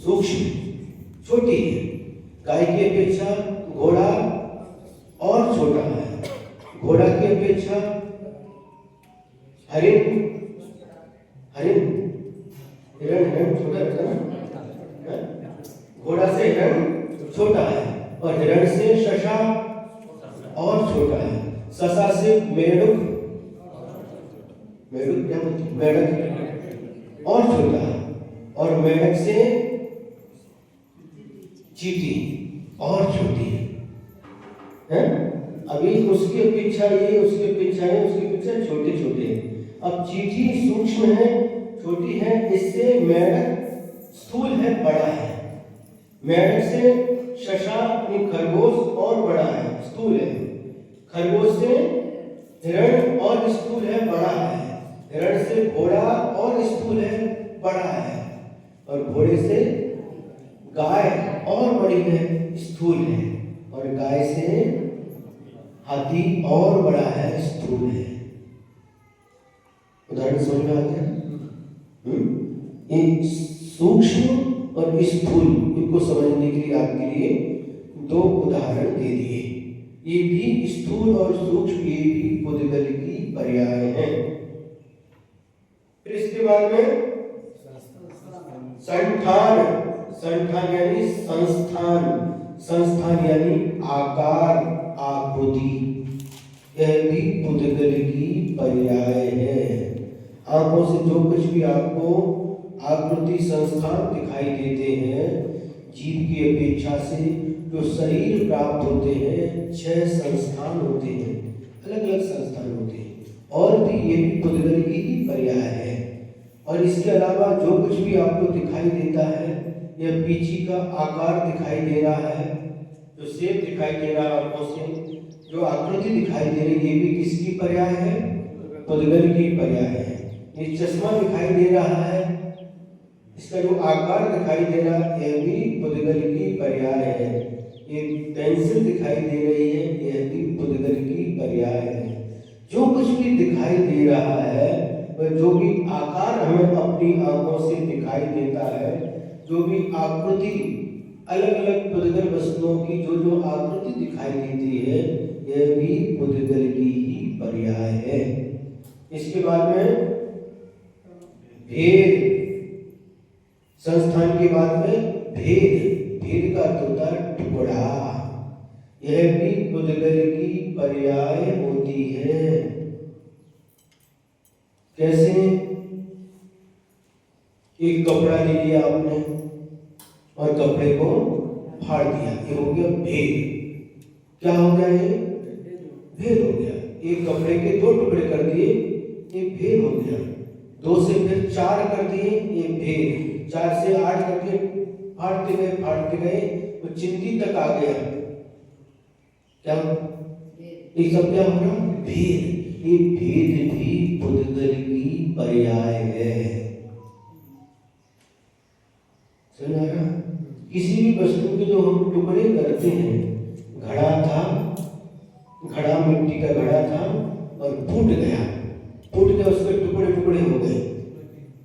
सूक्ष्म छोटी है, गाय की अपेक्षा घोड़ा और छोटा है, घोड़ा की अपेक्षा हरिण, हरिण, हिरण छोटा रहता है, घोड़ा से हिरण छोटा है और हिरण से शशा और छोटा है, शशा से मेढक, मेढक क्या बोलते हैं? मेढक और छोटा है, और मेढक से चींटी और छोटी है। अभी उसकी अपेक्षा ये, उसकी अपेक्षा है, उसकी अपेक्षा छोटे छोटे हैं। अब चींटी सूक्ष्म है, छोटी है, इससे मेढक स्थूल है, बड़ा है। मेढक से शशा खरगोश और बड़ा है, स्थूल है। खरगोश से हिरण और स्थूल है, बड़ा है। हिरण से घोड़ा और स्थूल है, बड़ा है। और घोड़े से गाय और बड़ी है, स्थूल है। और गाय से हाथी और बड़ा है, स्थूल है। उदाहरण समझ में आते हैं? एक सूक्ष्म और स्थूल, इनको समझने के लिए आपके लिए दो उदाहरण दे दिए। ये भी स्थूल और सूक्ष्म, ये भी पुद्गल की पर्याय है। फिर इसके बाद में संठान, संठान यानी संस्थान, संस्थान यानी आकार, आकृति, यह भी पुद्गल की पर्याय है। आंखों से जो कुछ भी आपको आकृति संस्थान दिखाई देते हैं, जीव की अपेक्षा से जो शरीर प्राप्त होते हैं 6 संस्थान होते हैं, अलग अलग संस्थान होते हैं, और भी ये भी पुद्गल की ही पर्याय है। और इसके अलावा जो कुछ भी आपको दिखाई देता है, यह पीछी का आकार दिखाई दे रहा है, जो शेप दिखाई दे रहा है आंखों से, जो आकृति दिखाई दे रही है, ये भी किसकी पर्याय है? पुद्गल की पर्याय है। ये चश्मा दिखाई दे रहा है, इसका जो आकार दिखाई दे रहा है, यह भी पुद्गल की पर्याय है। ये पेंसिल दिखाई दे रही है, यह भी पुद्गल की पर्याय है। जो कुछ भी दिखाई दे रहा है, वह जो भी आकार हमें अपनी आंखों से दिखाई देता है, जो भी आकृति अलग अलग पुद्गल वस्तुओं की जो जो आकृति दिखाई देती है, यह भी पुद्गल की ही पर्याय है। इसके बाद में भेद संस्थान के बाद में भेद, भेद का अर्थ होता है टुकड़ा, यह भी पुद्गल की पर्याय होती है। कैसे? एक कपड़ा ले लिया आपने और कपड़े को फाड़ दिया, ये हो गया भेद। क्या हो गया? ये भेद हो गया। एक कपड़े के 2 टुकड़े कर दिए, ये भेद हो गया। 2 से फिर 4 कर दिए, ये भेद। 4 से 8 कर दिए, फाड़ते गए तो चिंती तक आ गया। क्या ये सब क्या हो रहा? भेद। ये भेद भी पुद्गल की पर्याय है। समझ आ रहा? किसी भी वस्तु के जो हम टुकड़े करते हैं, घड़ा था, घड़ा मिट्टी का घड़ा था और फूट गया, उसके टुकड़े टुकड़े हो गए,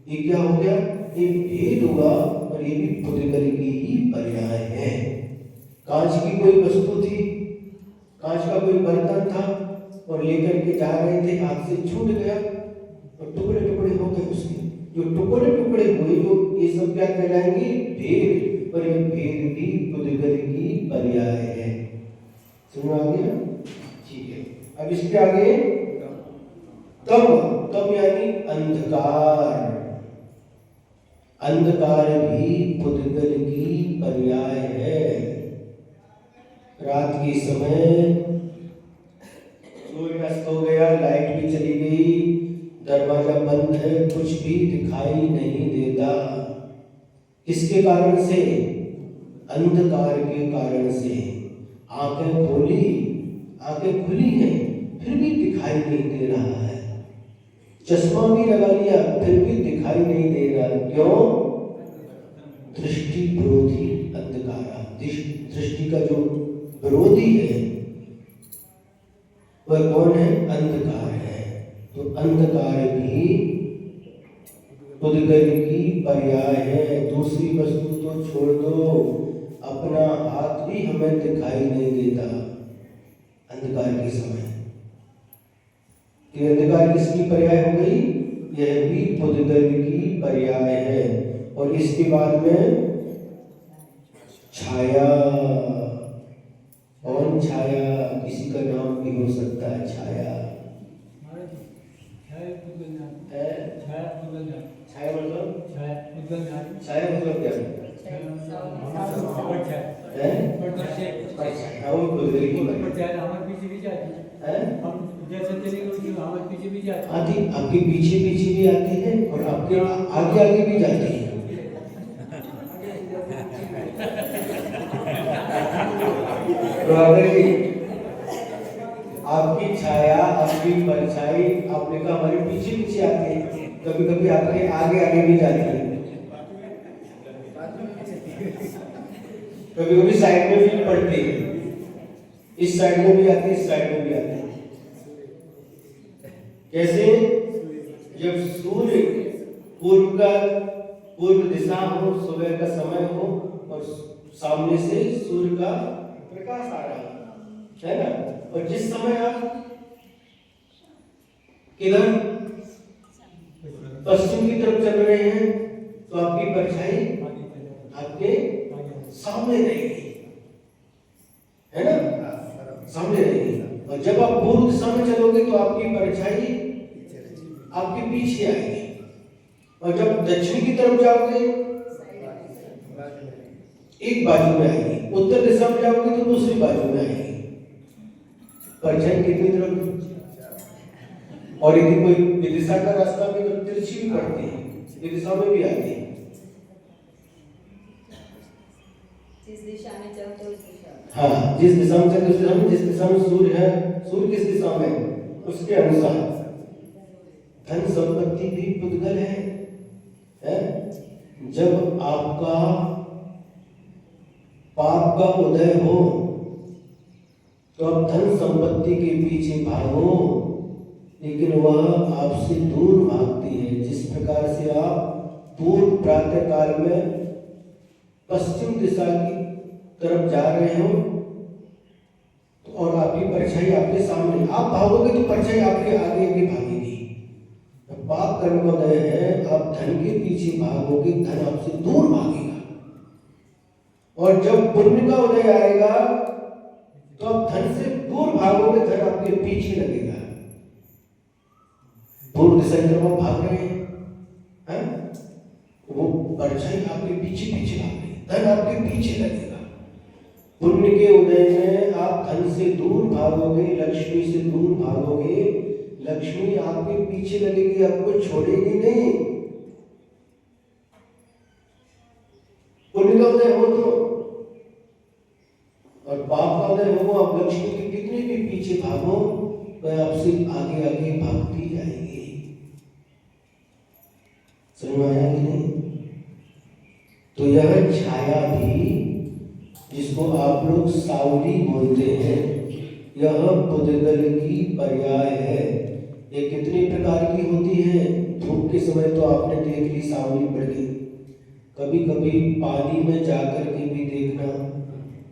ये क्या हो गया? ये भेद हुआ, और ये भी पुद्गल की ही पर्याय है। कांच की कोई वस्तु थी, कांच का कोई बर्तन था और लेकर के जा रहे थे, हाथ से छूट गया और टुकड़े टुकड़े हो गए। उसके जो टुकड़े टुकड़े हुए, जो ये सब क्या कहलाएंगे? भेद। और ये भेद भी पुद्गल की पर्याय है। समझ आ गया? ठीक है। अब इसके आगे तम यानी अंधकार, अंधकार भी पुद्गल की पर्याय है। रात के समय सूर्य अस्त हो गया, लाइट भी चली गई, दरवाजा बंद है, कुछ भी दिखाई नहीं देता। किसके कारण से? अंधकार के कारण से। आंखें खुली हैं, फिर भी दिखाई नहीं दे रहा है। चश्मा भी लगा लिया, फिर भी दिखाई नहीं दे रहा। क्यों? दृष्टि विरोधी अंधकार। दृष्टि का जो विरोधी है वह कौन है? अंधकार है। तो अंधकार भी पुद्गल की पर्याय है। दूसरी वस्तु तो छोड़ दो, अपना हाथ भी हमें दिखाई नहीं देता अंधकार के समय। तो अंधकार किसकी पर्याय हो गई? यह भी पुद्गल की पर्याय है। और इसके बाद में छाया। कौन छाया? किसी का नाम भी हो सकता है छाया। छाया मतलब? छाया मतलब क्या है? आपके पीछे पीछे भी आते हैं और आपके आगे आगे भी जाते हैं। तो अगर आपकी छाया, आपकी परछाई, आपने कहा हमारे पीछे पीछे आते हैं, कभी कभी आपके आगे आगे भी जाते हैं, कभी कभी साइड में भी पड़ते हैं, इस साइड में भी आते हैं, इस साइड में भी आते हैं। कैसे? जब सूर्य पूर्व दिशा हो, सुबह का समय हो और सामने से सूर्य का प्रकाश आ रहा है ना, और जिस समय आप किधर पश्चिम की तरफ चल रहे हैं तो आपकी परछाई आपके सामने रहेगी, है ना, सामने रहेगी। और जब आप पूर्व दिशा में चलोगे तो आपकी परछाई आपके पीछे आएगी। और जब दक्षिण की तरफ जाओगे एक बाजू में आएगी, उत्तर दिशा में जाओगे तो दूसरी बाजू में आएगी। परछाई कितनी तरफ, और यदि कोई विदिशा का रास्ता भी तो तिरछी भी पड़ती है, विदिशा में भी आती है। जिस दिशा में जाओ तो उस दिशा में, हाँ, जिस दिशा में चलते उस दिशा में, जिस दिशा में सूर्य है, सूर्य किस दिशा में उसके अनुसार। धन संपत्ति भी पुद्गल है? जब आपका पाप का उदय हो तो आप धन संपत्ति के पीछे भागो, लेकिन वह आपसे दूर भागती है। जिस प्रकार से आप पूर्व प्रातः काल में पश्चिम दिशा की तरफ जा रहे हो और आपकी परछाई आपके सामने, आप भागोगे तो परछाई आपके आगे आगे भागेगी। पाप कर्म का उदय है, आप धन के पीछे भागोगे, धन आपसे दूर भागेगा। और जब पुण्य का उदय आएगा तो आप धन से दूर भागोगे, धन आपके पीछे लगेगा। पूर्व दिशा की तरफ आप भाग रहे हैं, वो परछाई आपके पीछे पीछे भाग रही है, धन आपके पीछे लगेगा। पुण्य के उदय में आप धन से दूर भागोगे, लक्ष्मी से दूर भागोगे, लक्ष्मी आपके पीछे लगेगी, आपको छोड़ेगी नहीं। पुण्य का उदय हो तो, और पाप का उदय हो, आप लक्ष्मी के कितने भी पीछे भागो वह आपसे आगे आगे भागती जाएगी। समझ में आया कि नहीं? तो यह छाया भी, जिसको आप लोग सावली बोलते हैं, यह पुद्गल की पर्याय है। ये कितनी प्रकार की होती है? धूप के समय तो आपने देख ली सावली पड़ गई। कभी कभी पानी में जाकर के भी देखना,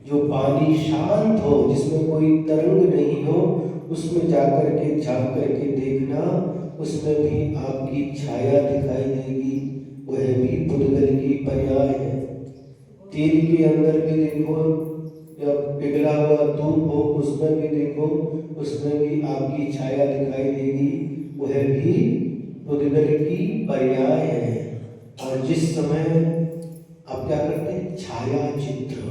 जो पानी शांत हो, जिसमें कोई तरंग नहीं हो, उसमें जाकर के झांक करके देखना, उसमें भी आपकी छाया दिखाई देगी। वह भी पुद्गल की पर्याय है। तेल के अंदर भी देखो, या पिघला हुआ धूप हो, उसमें भी देखो, उसमें भी आपकी छाया दिखाई देगी। वह भी पुद्गल की पर्याय है। और जिस समय आप क्या करते हैं, छाया चित्र,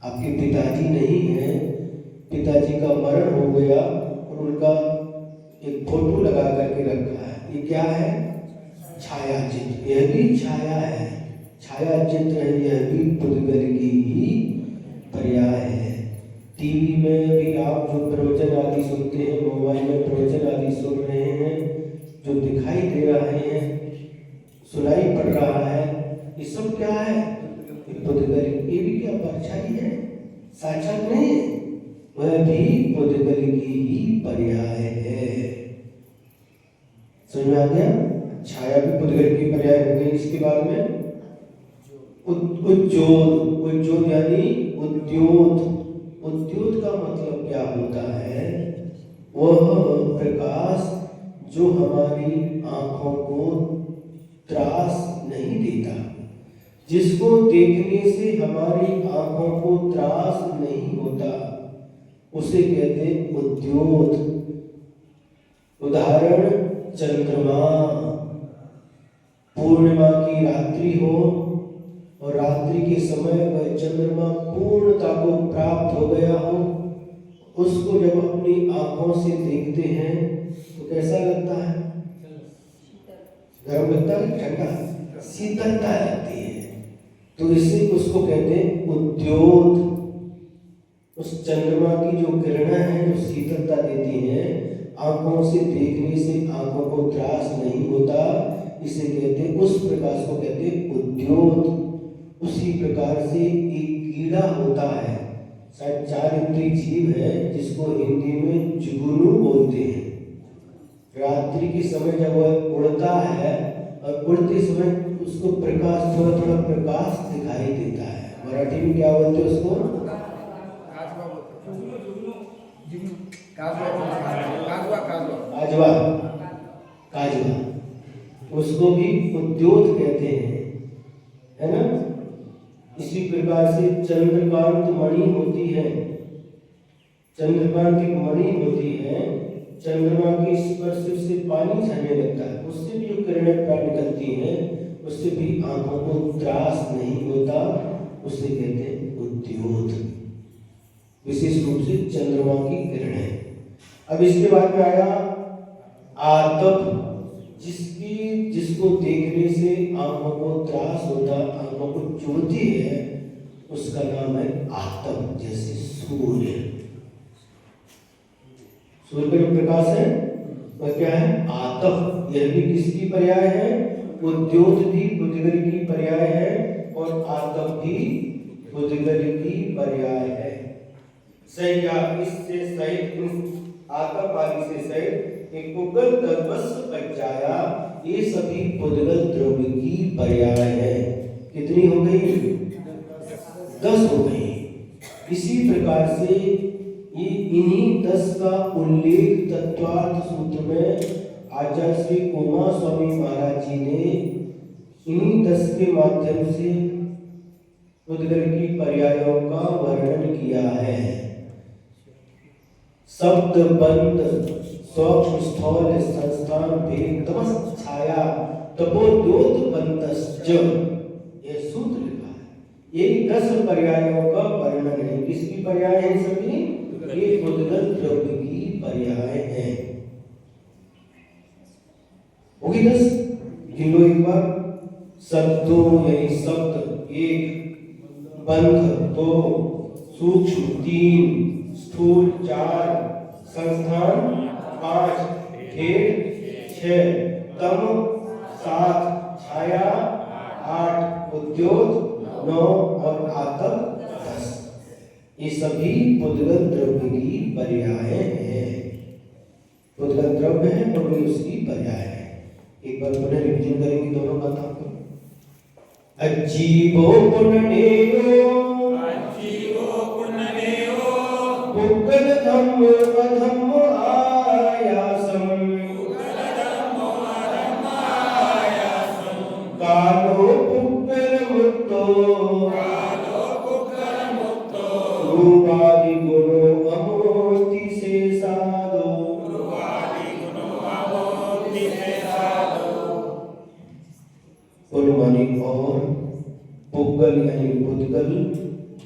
आपके पिताजी नहीं है, पिताजी का मरण हो गया और उनका एक फोटो लगा करके रखा है, ये क्या है? छाया चित्र। यह भी छाया है, छाया चित्र है, यह भी पुद्गल की ही पर्याय है। टीवी में भी आप जो प्रवचन आदि सुनते हैं, मोबाइल में प्रवचन आदि सुन रहे हैं, जो दिखाई दे रहे हैं, सुनाई पड़ रहा है, ये सब क्या है? पुद्गल। ये भी क्या परछाई है, साक्षात नहीं है, वह भी पुद्गल की ही पर्याय है। समझ में आ गया? छाया भी पुद्गल की पर्याय हो गई। इसके बाद में उज्जोत, उज्जोत यानी उद्योत। उद्योत का मतलब क्या होता है? वह प्रकाश जो हमारी आंखों को त्रास नहीं देता, जिसको देखने से हमारी आंखों को त्रास नहीं होता, उसे कहते उद्योत। उदाहरण, चंद्रमा। पूर्णिमा की रात्रि हो और रात्रि के समय वह चंद्रमा पूर्णता को प्राप्त हो गया हो, उसको जब अपनी आंखों से देखते हैं तो कैसा लगता है? गर्म लगता है, ठंडा, शीतलता लगती है। तो इसे उसको कहते हैं उद्योत। उस चंद्रमा की जो किरणें हैं, जो शीतलता देती हैं, आंखों से देखने से आंखों को त्रास नहीं होता, इसे कहते, उस प्रकाश को कहते उद्योत। उसी प्रकार से एक कीड़ा होता है, शायद 4 इंद्रिय जीव है, जिसको हिंदी में जुगनू बोलते हैं। रात्रि के समय जब वह उड़ता है और उड़ते समय उसको प्रकाश, थोड़ा थोड़ा प्रकाश दिखाई देता है। मराठी में क्या बोलते हैं उसको? काजवा, काजवा, उसको भी उद्योत कहते हैं, है ना? इसी प्रकार से चंद्रकांत मणि होती है, चंद्रकांत एक मणि होती है, चंद्रमा के स्पर्श से पानी झरने लगता है, उससे भी जो किरणें प्राप्त निकलती हैं, उससे भी आंखों को त्रास नहीं होता, उसे कहते हैं उद्योत, विशेष रूप से चंद्रमा की किरणें। अब इसके बाद में आया आतप, जिसको देखने से आंखों को त्रास होता, आंखों को चुभती है, उसका नाम है आतप। जैसे सूर्य का जो प्रकाश है वह क्या है? आतप। यह भी किसकी पर्याय है? उद्योत भी बुद्धिगल की पर्याय है और आतप भी बुद्धिगल की पर्याय है। सैया इससे सहित, आतप आदि से सहित एक पुगल तर्वस पज्जाया, ये सभी बुद्धिगल द्रव्य की पर्याय है। कितनी हो गई? 10 हो गई। इसी प्रकार से ये इन्हीं 10 का उल्लेख तत्वार्थ सूत्र में आचार्य श्री उमा स्वामी महाराज जी ने इन्हीं 10 के माध्यम से उद्गल की पर्यायों का वर्णन किया है। शब्द बंद सौक्ष्म स्थल संस्थान भेद तमस छाया तपोद्योत बंतश्च, ये सूत्र लिखा है। ये 10 पर्यायों का वर्णन है। किसकी पर्याय है सभी? ये उद्गल द्रव्य की पर्याय है। होगी 10? गिन लो एक बार। शब्दों यानी शब्द 1, बंध 2, सूक्ष्म 3, स्थूल 4, संस्थान 5, भेद 6, तम 7, छाया 8, उद्योत 9 और आतप 10। ये सभी पुद्गल द्रव्य की पर्याय है। पुद्गल द्रव्य है और वे उसकी पर्याय है। एक बार पुनः रिविजन करेंगे दोनों बातों को। अजीबो पुननेयो, पुद्गल धम्म अधम्म आयासम, कालो पुद्गल मुक्तो, रूपादि गुणो अमूर्ति से साधो। पुनमानी और पुद्गल यानी पुद्गल,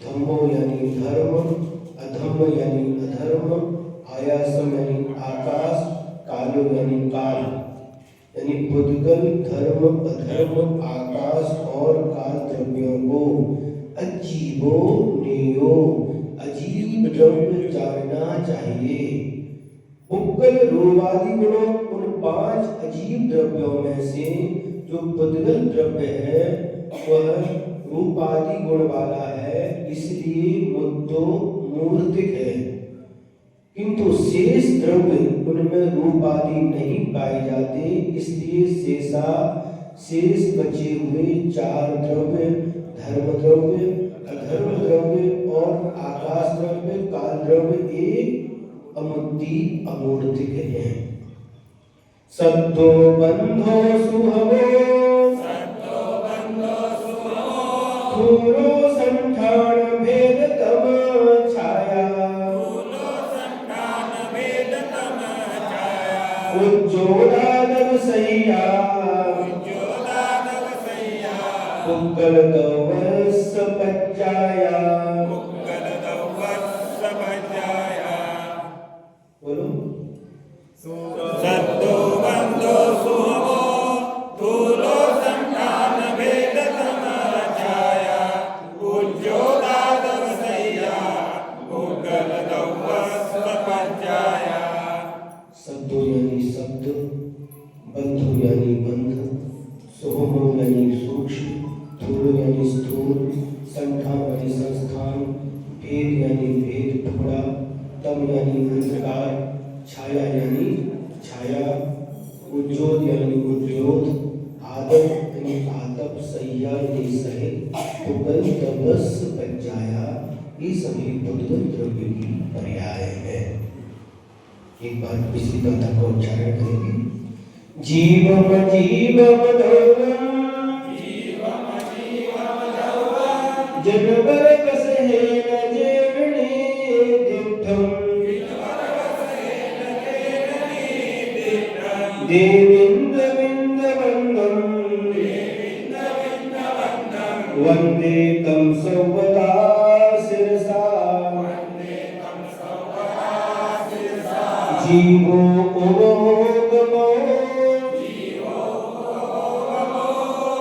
धम्मो यानी धर्म, अधम्म यानी अधर्म, आयासम यानी आकाश, कालो यानी काल। यानी पुद्गल, धर्म, अधर्म, आकाश और काल द्रव्यों को अजीबो नेयो, अजीब द्रव्य जानना चाहिए। पुद्गल रूपादि गुणों, उन 5 अजीब द्रव्यों में से जो पुद्गल द्रव्य है वह रूपादि गुण वाला है, इसलिए मुद्दो मूर्तिक है। किंतु शेष द्रव्य उनमें रूपादि नहीं पाए जाते, इसलिए शेष बचे हुए 4 द्रव्य, धर्म द्रव्य, अधर्म द्रव्य और आकाश द्रव्य, काल द्रव्य एक अमूर्तिक है। सद्दो बंधो सुहवो, थूलो संठान भेद तम छाया, उज्जोलादव सैया, पुद्गल दवस पज्जाया। बोलो। सद्दो बंधो सुहवो, थूलो संठान भेद तम छाया, उज्जोलादव सैया, पुद्गल दवस पज्जाया। शब्दों यानी शब्द, बंधु यानी बंध, सोहमो यानी सूक्ष्म, थूल यानी स्थूल, संठान यानी संस्थान, भेद यानी भेद टुकड़ा, तम यानी अंधकार, छाया यानी छाया, उज्जोत यानी उज्जोत, आदप यानी आदप, सैया यानी सहित, पुद्गल दवस पज्जाया, ये सभी पुद्गल द्रव्य की पर्याय है। एक बार पिछली कथा को उच्चारण करेंगे। जीवम जीवम धर्मम, जनवर कसहे न जेवणे दिठम, वंदे तं सर्वदा शिरसा जीवो उमोगमो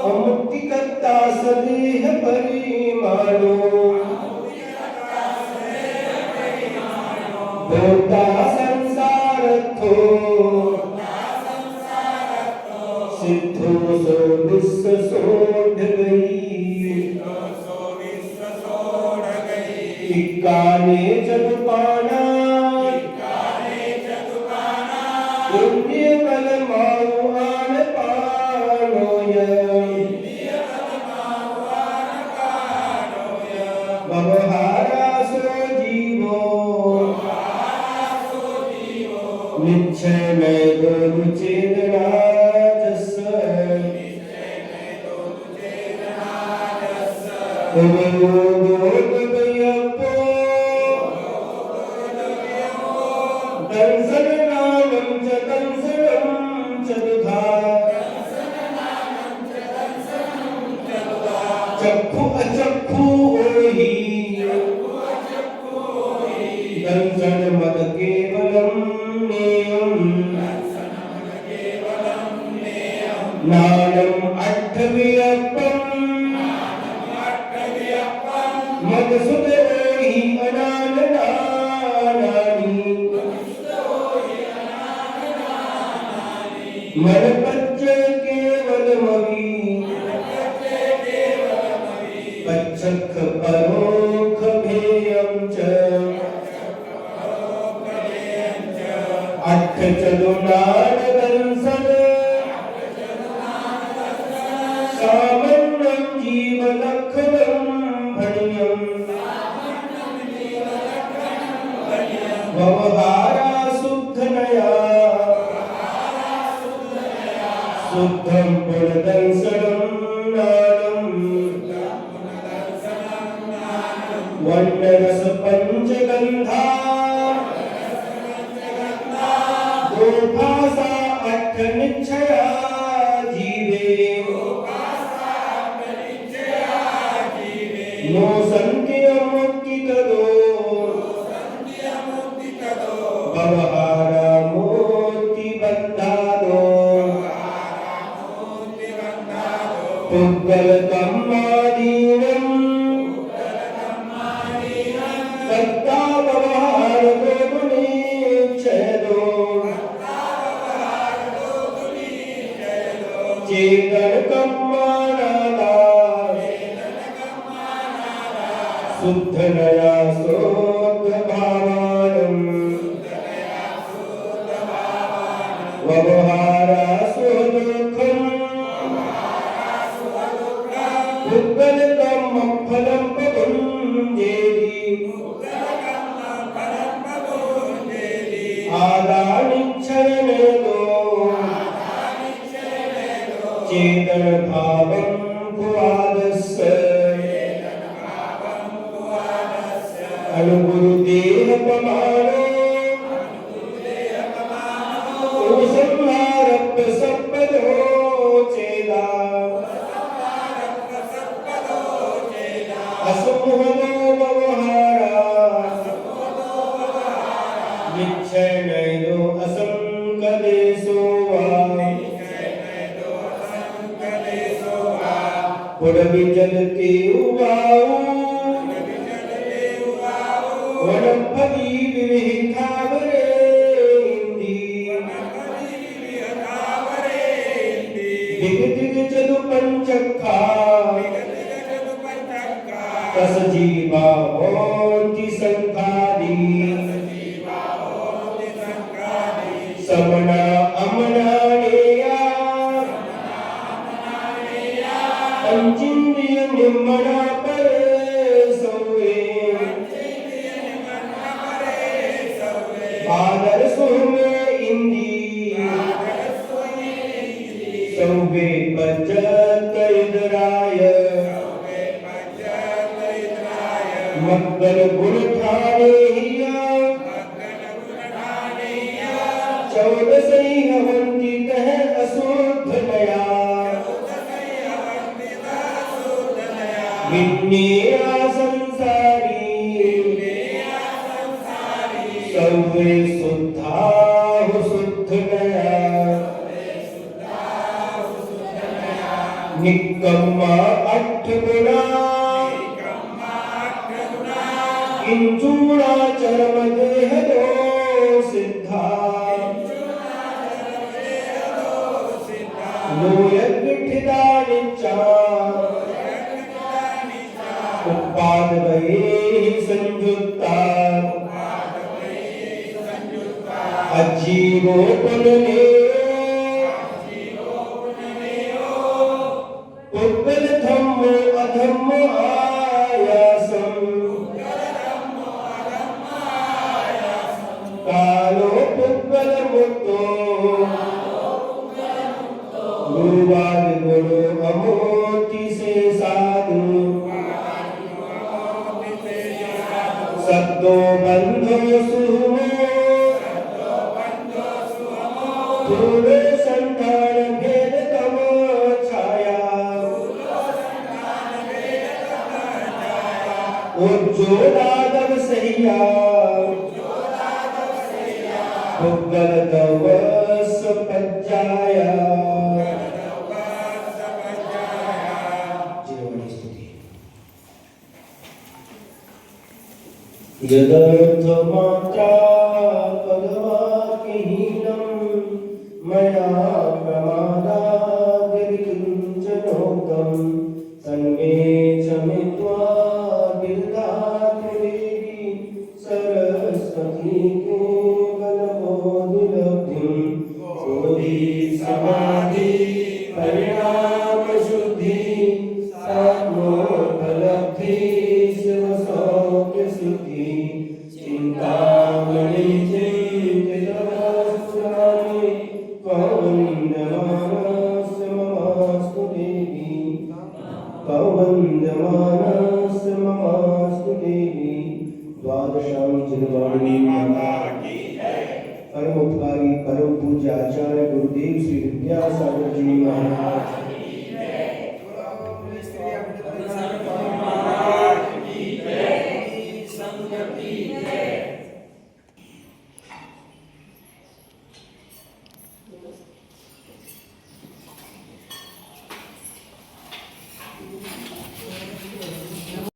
अमुक्तिकर्ता सदेह परिमाणो भोक्ता संसारस्थो सिद्धो सो विश्व सोढ़ गई इक्काने चतुपाना इंद्रिय बल मारु आन पानोय भवहारा सो जीवो निश्चय में दो चेतना चक्षु अचक्षु ओहि दंसन मद केवलम नेयम नानम अट्ठवियप्पम मधुसूदनोहि अनाननानि मनपच्च केवलमवि पच्छख परोक्ष भेयं च अट्ठ चतुर्नादंसन सामन्नं जीवलक्षणं भणियम् व्यवहारा शुद्धनया शुद्धं पुनदंसनं नानम् वर्णरस पंचगंधा दो भाषा अठ निश्चया जीवे नो संत्य मुक्ति कदो भवहारा मोति बंधादो पुग्गल कम्मादीनम् तत्ता व्यवहार गुणेच्छदो चेतन कम्मानादा शुद्धनया सोद्भावानम् व्यवहारा सुदुःखम् पुग्गलकम् फलं भुञ्जेति आदानिच्छयनेदो चेतन भावं कुवादस्य अनुगुरुदेह प्रमाणो उपसंहारप्य सपदो चेदा असमोहनो व्यवहारा निच्छयनयो असंकलेशो वा पुरविचलते उवाऊ वनपदी विविधावरे दिग दिग चलु पंचखा कस जीवा होती संखादी समना अमनानेया पंचिंद्रिय निम्मना पर सौवे आदर सोमे इंदी सौवे पज्जत इदराय मग्गल गुण ठाणे हिया चौदसई हवंती तह अशुद्ध नया हिन्नेया संसारी सर्वे शुद्धा हो शुद्ध नया निकम्मा अठ गुणा इंचूड़ा चरम देह दो सिद्धा लोयक ठिदा निचा उपाद भये संयुक्ता अजीवो पुनने पुद्गल धम्मो अधम्मो आयासम कालो पुद्गल मुक्तो गुरुवाद गुरु अमोति से साधु सत्तो बंधो सुमो पूरे संधान भेद तम छाया उज्ज्वलादव सैया पुद्गल दवस पज्जाया यदर्थमात्रा पदवाक्यहीनं मया प्रमादाद् किञ्चनोक्तं तन्मे च मे त्वादिर्दातु देवी सरस्वती केवलबोधिलब्धिं बोधि समाधि परिणामशुद्धि सात्मोपलब्धि शिवसौख्यसिद्धि चिन्तामणि चिन्तितवस्त्राणि कौवन्दमानस्य ममास्तु देवी कौवन्दमानस्य ममास्तु देवी द्वादशां जिनवाणी माता की जय। परम उपकारी परम पूज्य आचार्य गुरुदेव श्री विद्यासागर जी महाराज की जय। संगति जय।